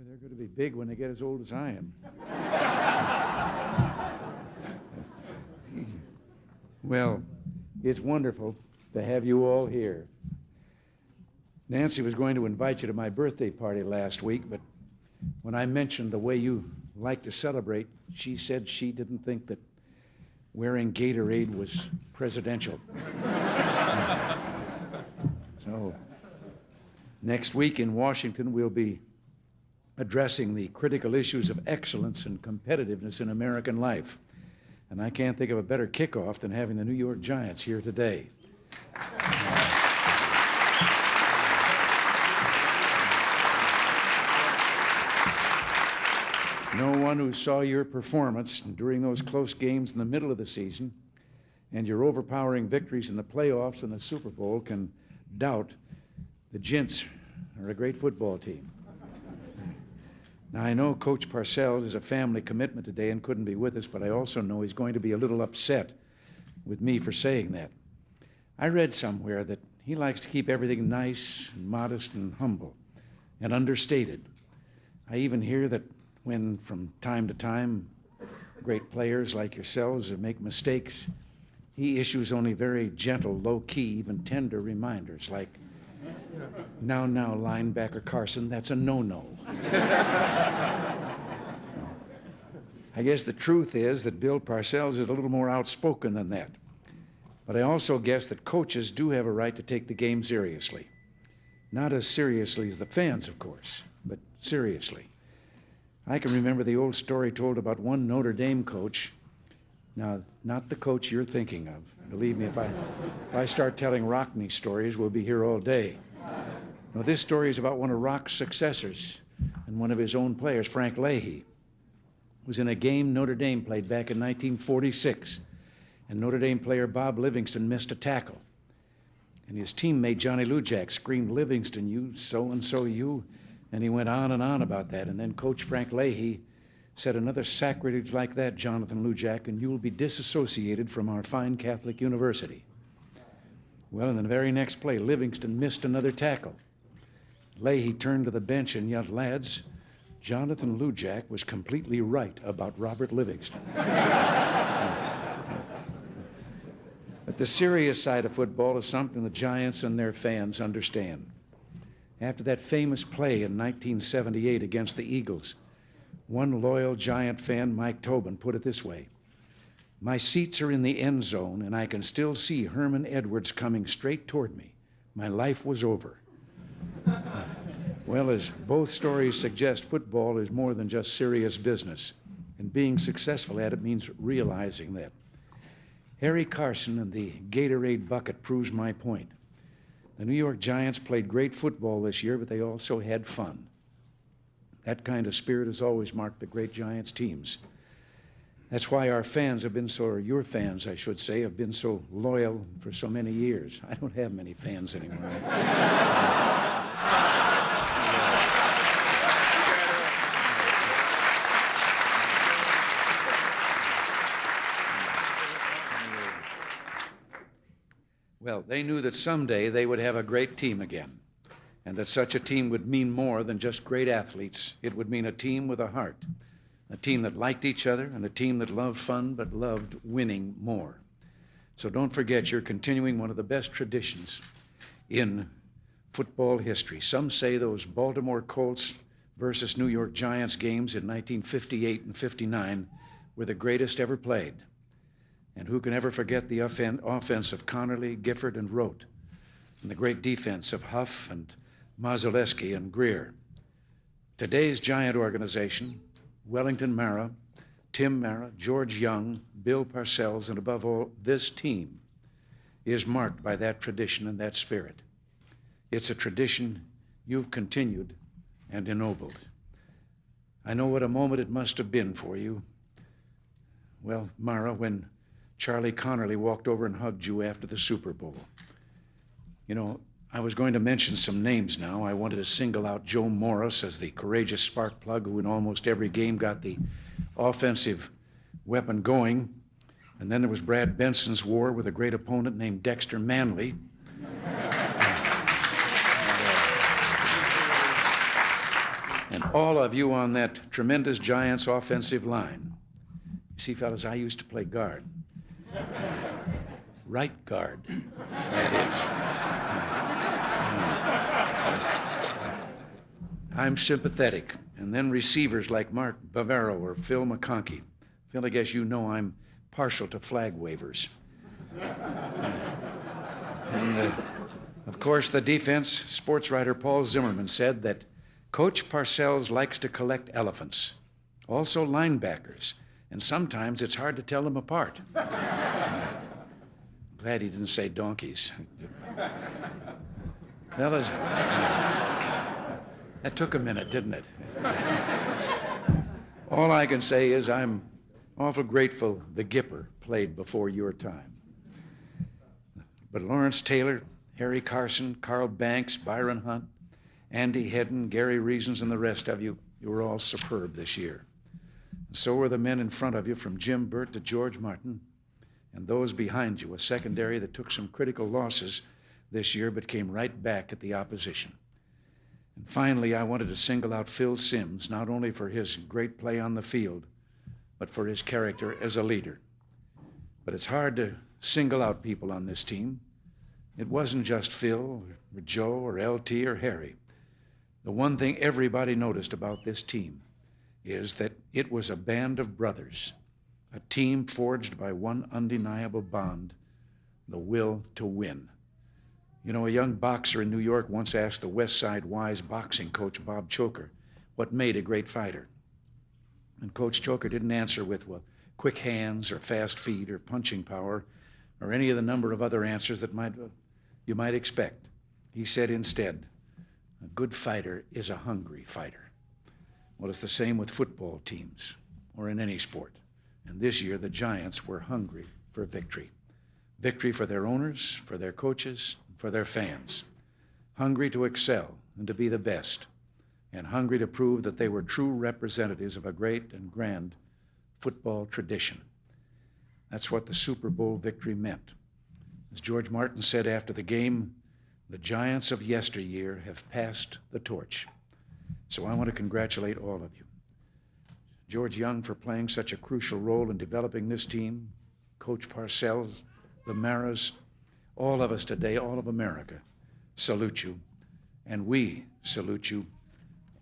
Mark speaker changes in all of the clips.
Speaker 1: They're going to be big when they get as old as I am. Well, it's wonderful to have you all here. Nancy was going to invite you to my birthday party last week, but when I mentioned the way you like to celebrate, she said she didn't think that wearing Gatorade was presidential. So, next week in Washington, we'll be addressing the critical issues of excellence and competitiveness in American life. And I can't think of a better kickoff than having the New York Giants here today. No one who saw your performance during those close games in the middle of the season and your overpowering victories in the playoffs and the Super Bowl can doubt the Gents are a great football team. Now, I know Coach Parcells is a family commitment today and couldn't be with us, but I also know he's going to be a little upset with me for saying that. I read somewhere that he likes to keep everything nice and modest and humble and understated. I even hear that when, from time to time, great players like yourselves make mistakes, he issues only very gentle, low-key, even tender reminders like, now, linebacker Carson, that's a no-no. I guess the truth is that Bill Parcells is a little more outspoken than that. But I also guess that coaches do have a right to take the game seriously. Not as seriously as the fans, of course, but seriously. I can remember the old story told about one Notre Dame coach. Now, not the coach you're thinking of. Believe me, if I start telling Rockney stories, we'll be here all day. No, this story is about one of Rock's successors and one of his own players, Frank Leahy. It was in a game Notre Dame played back in 1946, and Notre Dame player Bob Livingston missed a tackle. And his teammate, Johnny Lujack, screamed, "Livingston, you so-and-so, you," and he went on and on about that. And then Coach Frank Leahy said, "Another sacrilege like that, Jonathan Lujack, and you'll be disassociated from our fine Catholic university." Well, in the very next play, Livingston missed another tackle. Leahy turned to the bench and yelled, "Lads, Jonathan Lujack was completely right about Robert Livingston." But the serious side of football is something the Giants and their fans understand. After that famous play in 1978 against the Eagles, one loyal Giant fan, Mike Tobin, put it this way: "My seats are in the end zone, and I can still see Herman Edwards coming straight toward me. My life was over." Well, as both stories suggest, football is more than just serious business, and being successful at it means realizing that. Harry Carson and the Gatorade bucket proves my point. The New York Giants played great football this year, but they also had fun. That kind of spirit has always marked the great Giants teams. That's why our fans have been so, or your fans, I should say, have been so loyal for so many years. I don't have many fans anymore. Well, they knew that someday they would have a great team again, and that such a team would mean more than just great athletes. It would mean a team with a heart, a team that liked each other, and a team that loved fun but loved winning more. So don't forget, you're continuing one of the best traditions in football history. Some say those Baltimore Colts versus New York Giants games in 1958 and 59 were the greatest ever played. And who can ever forget the offense of Connerly, Gifford, and Rote, and the great defense of Huff and Mazelewski and Greer. Today's Giant organization, Wellington Mara, Tim Mara, George Young, Bill Parcells, and above all, this team is marked by that tradition and that spirit. It's a tradition you've continued and ennobled. I know what a moment it must have been for you. Well, Mara, when Charlie Connerly walked over and hugged you after the Super Bowl. You know, I was going to mention some names now. I wanted to single out Joe Morris as the courageous spark plug who in almost every game got the offensive weapon going. And then there was Brad Benson's war with a great opponent named Dexter Manley. And all of you on that tremendous Giants offensive line. You see, fellas, I used to play guard. Right guard, that is. I'm sympathetic. And then receivers like Mark Bavaro or Phil McConkey. Phil, I guess you know I'm partial to flag wavers. And of course, the defense, sports writer Paul Zimmerman said that Coach Parcells likes to collect elephants, also linebackers, and sometimes it's hard to tell them apart. Glad he didn't say donkeys. Fellas, that took a minute, didn't it? All I can say is I'm awful grateful the Gipper played before your time. But Lawrence Taylor, Harry Carson, Carl Banks, Byron Hunt, Andy Hedden, Gary Reasons, and the rest of you, you were all superb this year. And so were the men in front of you, from Jim Burt to George Martin, and those behind you, a secondary that took some critical losses this year but came right back at the opposition. And finally, I wanted to single out Phil Simms, not only for his great play on the field, but for his character as a leader. But it's hard to single out people on this team. It wasn't just Phil or Joe or LT or Harry. The one thing everybody noticed about this team is that it was a band of brothers, a team forged by one undeniable bond, the will to win. You know, a young boxer in New York once asked the West Side Wise boxing coach, Bob Choker, what made a great fighter. And Coach Choker didn't answer with, well, quick hands or fast feet or punching power or any of the number of other answers that you might expect. He said instead, a good fighter is a hungry fighter. Well, it's the same with football teams or in any sport. And this year, the Giants were hungry for victory. Victory for their owners, for their coaches, for their fans. Hungry to excel and to be the best. And hungry to prove that they were true representatives of a great and grand football tradition. That's what the Super Bowl victory meant. As George Martin said after the game, the Giants of yesteryear have passed the torch. So I want to congratulate all of you. George Young for playing such a crucial role in developing this team, Coach Parcells, the Maras, all of us today, all of America, salute you, and we salute you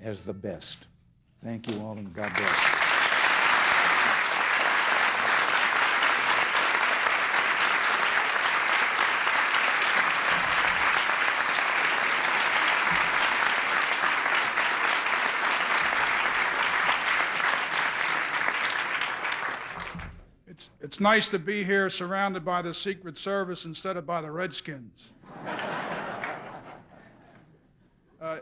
Speaker 1: as the best. Thank you all, and God bless.
Speaker 2: It's nice to be here surrounded by the Secret Service instead of by the Redskins.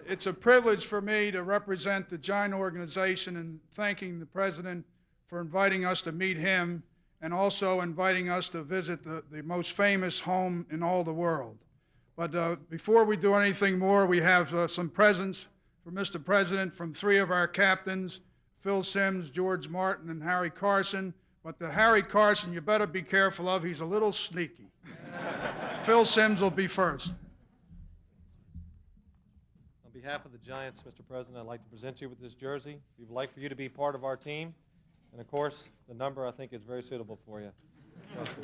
Speaker 2: It's a privilege for me to represent the Giant organization and thanking the President for inviting us to meet him and also inviting us to visit the most famous home in all the world. But before we do anything more, we have some presents for Mr. President from three of our captains, Phil Simms, George Martin, and Harry Carson. But the Harry Carson, you better be careful of. He's a little sneaky. Phil Simms will be first.
Speaker 3: On behalf of the Giants, Mr. President, I'd like to present you with this jersey. We would like for you to be part of our team. And of course, the number I think is very suitable for you. Thank you.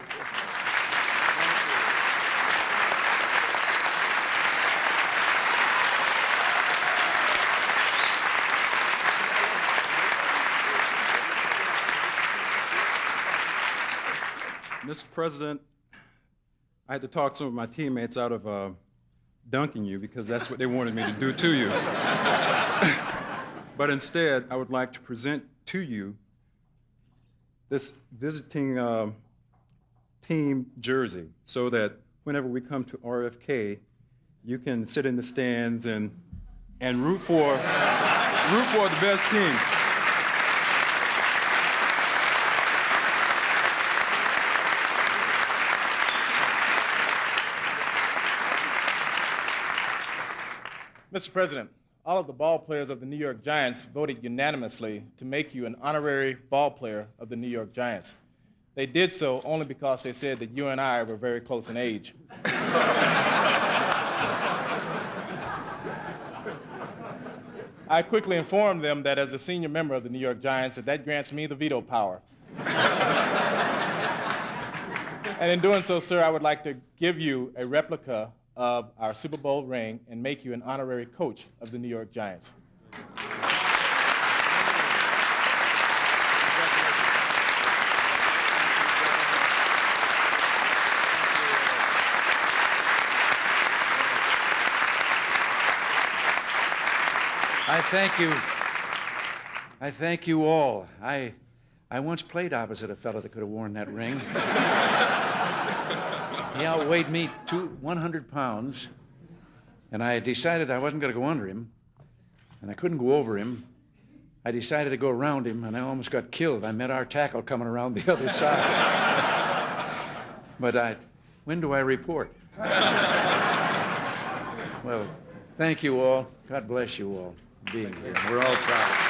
Speaker 4: Mr. President, I had to talk some of my teammates out of dunking you because that's what they wanted me to do to you. But instead, I would like to present to you this visiting team jersey so that whenever we come to RFK, you can sit in the stands and root for the best team.
Speaker 5: Mr. President, all of the ball players of the New York Giants voted unanimously to make you an honorary ball player of the New York Giants. They did so only because they said that you and I were very close in age. I quickly informed them that as a senior member of the New York Giants, that grants me the veto power. And in doing so, sir, I would like to give you a replica of our Super Bowl ring and make you an honorary coach of the New York Giants.
Speaker 1: I thank you all. I once played opposite a fellow that could have worn that ring. He outweighed me 100 pounds, and I decided I wasn't going to go under him, and I couldn't go over him. I decided to go around him, and I almost got killed. I met our tackle coming around the other side. But when do I report? Well, thank you all. God bless you all for being here. We're all proud.